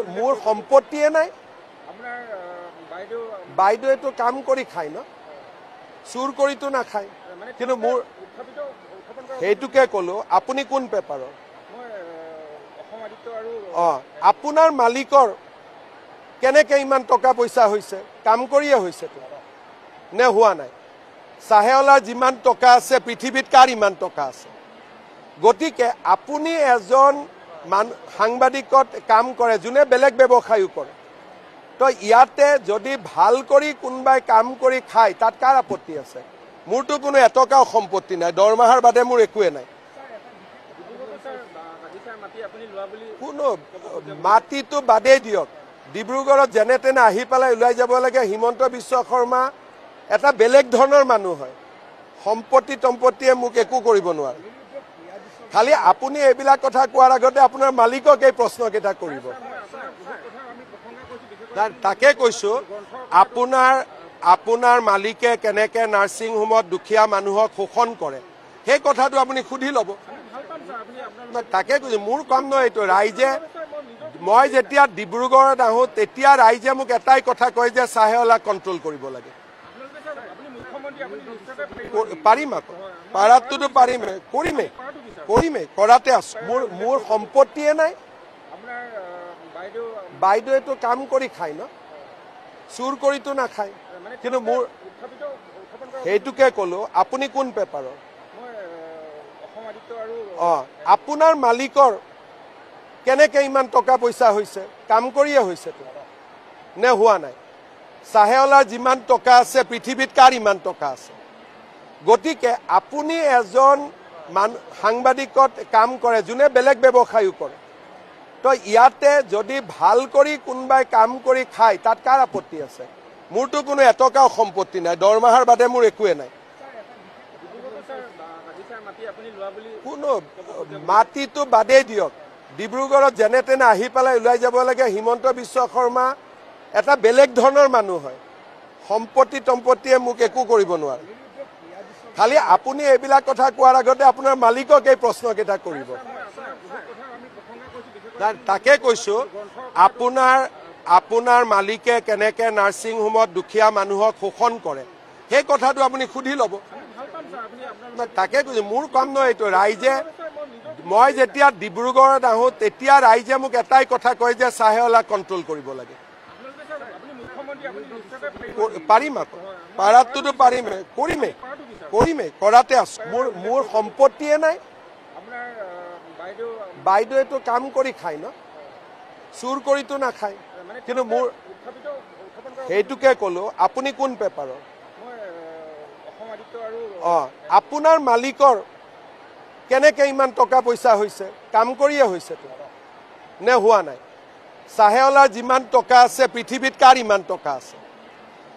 মোৰ সম্পত্তিয়ে নাই বাইদেউটো কাম কৰি খায় ন চুৰ কৰিতো নাখায় কিন্তু মোৰ সেইটোকে ক'লো আপুনি কোন পেপাৰৰ আপোনাৰ মালিকৰ কেনেকে ইমান টকা পইচা হৈছে কাম কৰিয়ে হৈছে নে হোৱা নাই চাহেৱালাৰ যিমান টকা আছে পৃথিৱীত কাৰ ইমান টকা আছে গতিকে আপুনি এজন সাংবাদিকত কাম কৰে যোনে বেলেগ ব্যৱসায়ও কৰে তো ইয়াতে যদি ভাল কৰি কোনোবাই কাম কৰি খায় তাত কাৰ আপত্তি আছে মোৰতো কোনো এটকাও সম্পত্তি নাই দৰমহাৰ বাদে মোৰ একোৱে নাই কোনো মাটিটো বাদেই দিয়ক ডিব্ৰুগড়ত যেনে তেনে আহি পেলাই ওলাই যাব লাগে হিমন্ত বিশ্ব শৰ্মা এটা বেলেগ ধৰণৰ মানুহ হয় সম্পত্তি তম্পত্তিয়ে মোক একো কৰিব নোৱাৰে খালি আপুনি এইবিলাক কথা কোৱাৰ আগতে আপোনাৰ মালিকক এই প্ৰশ্নকেইটা কৰিব তাকে কৈছো আপোনাৰ মালিকে কেনেকে নাৰ্ছিং হোমত দুখীয়া মানুহক শোষণ কৰে সেই কথাটো আপুনি সুধি ল'ব তাকে কৈছো মোৰ কাম নহয় এইটো ৰাইজে মই যেতিয়া ডিব্ৰুগড়ত আহোঁ তেতিয়া ৰাইজে মোক এটাই কথা কয় যে চাহেৱালাক কণ্ট্ৰল কৰিব লাগে পাৰিম আকৌ পাৰাতোতো পাৰিমে কৰিমেই কৰাতে আছো মোৰ সম্পত্তিয়ে নাই বাইদেউটো কাম কৰি খায় ন চুৰ কৰিতো নাখায় কিন্তু মোৰ সেইটোকে ক'লো আপুনি কোন পেপাৰৰ আপোনাৰ মালিকৰ কেনেকে ইমান টকা পইচা হৈছে কাম কৰিয়ে হৈছে নে হোৱা নাই চাহেৱালাৰ যিমান টকা আছে পৃথিৱীত কাৰ ইমান টকা আছে গতিকে আপুনি এজন সাংবাদিকত কাম কৰে যোনে বেলেগ ব্যৱসায়ও কৰে তো ইয়াতে যদি ভাল কৰি কোনোবাই কাম কৰি খায় তাত কাৰ আপত্তি আছে মোৰতো কোনো এটকাও সম্পত্তি নাই দৰমহাৰ বাদে মোৰ একোৱে নাই কোনো মাটিটো বাদেই দিয়ক ডিব্ৰুগড়ত যেনে তেনে আহি পেলাই ওলাই যাব লাগে হিমন্ত বিশ্ব শৰ্মা এটা বেলেগ ধৰণৰ মানুহ হয় সম্পত্তি তম্পত্তিয়ে মোক একো কৰিব নোৱাৰে খালি আপুনি এইবিলাক কথা কোৱাৰ আগতে আপোনাৰ মালিকক এই প্ৰশ্নকেইটা কৰিব তাকে কৈছো আপোনাৰ মালিকে কেনেকে নাৰ্ছিং হোমত দুখীয়া মানুহক শোষণ কৰে সেই কথাটো আপুনি সুধি ল'ব তাকে কৈছো মোৰ কাম নহয় এইটো ৰাইজে মই যেতিয়া ডিব্ৰুগড়ত আহোঁ তেতিয়া ৰাইজে মোক এটাই কথা কয় যে চাহেৱালাক কণ্ট্ৰল কৰিব লাগে পাৰিম আকৌ পাৰাতোতো কৰিমেই কৰাতে আছো মোৰ সম্পত্তিয়ে নাই বাইদেউটো কাম কৰি খায় ন চুৰ কৰিতো নাখায় কিন্তু মোৰ সেইটোকে ক'লো আপুনি কোন পেপাৰৰ আপোনাৰ মালিকৰ কেনেকে ইমান টকা পইচা হৈছে কাম কৰিয়ে হৈছে নে হোৱা নাই চাহেৱালাৰ যিমান টকা আছে পৃথিৱীত কাৰ ইমান টকা আছে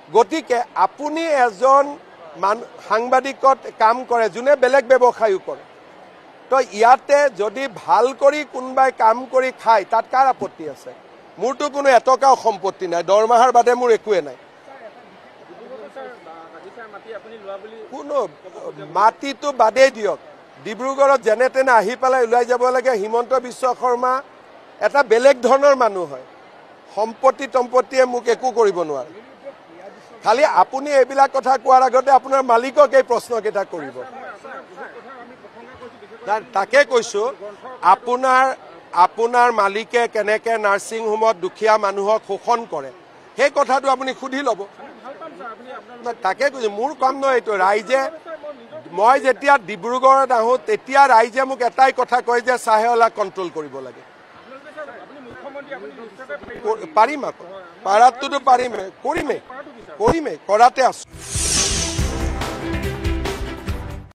গতিকে আপুনি এজন সাংবাদিকত কাম কৰে যোনে বেলেগ ব্যৱসায়ও কৰে তো ইয়াতে যদি ভাল কৰি কোনোবাই কাম কৰি খায় তাত কাৰ আপত্তি আছে মোৰতো কোনো এটকাও সম্পত্তি নাই দৰমহাৰ বাদে মোৰ একোৱে নাই কোনো মাটিটো বাদেই দিয়ক ডিব্ৰুগড়ত যেনে তেনে আহি পেলাই ওলাই যাব লাগে হিমন্ত বিশ্ব শৰ্মা এটা বেলেগ ধৰণৰ মানুহ হয় সম্পত্তি তম্পত্তিয়ে মোক একো কৰিব নোৱাৰে খালি আপুনি এইবিলাক কথা কোৱাৰ আগতে আপোনাৰ মালিকক এই প্ৰশ্নকেইটা কৰিব তাকে কৈছো আপোনাৰ মালিকে কেনেকে নাৰ্ছিং হোমত দুখীয়া মানুহক শোষণ কৰে সেই কথাটো আপুনি সুধি ল'ব তাকে কৈছো মোৰ কাম নহয় এইটো ৰাইজে মই যেতিয়া ডিব্ৰুগড়ত আহোঁ তেতিয়া ৰাইজে মোক এটাই কথা কয় যে চাহেৱালাক কণ্ট্ৰল কৰিব লাগে পাৰিম আকৌ পাৰাতোতো কৰিমেই কৰাতে আছো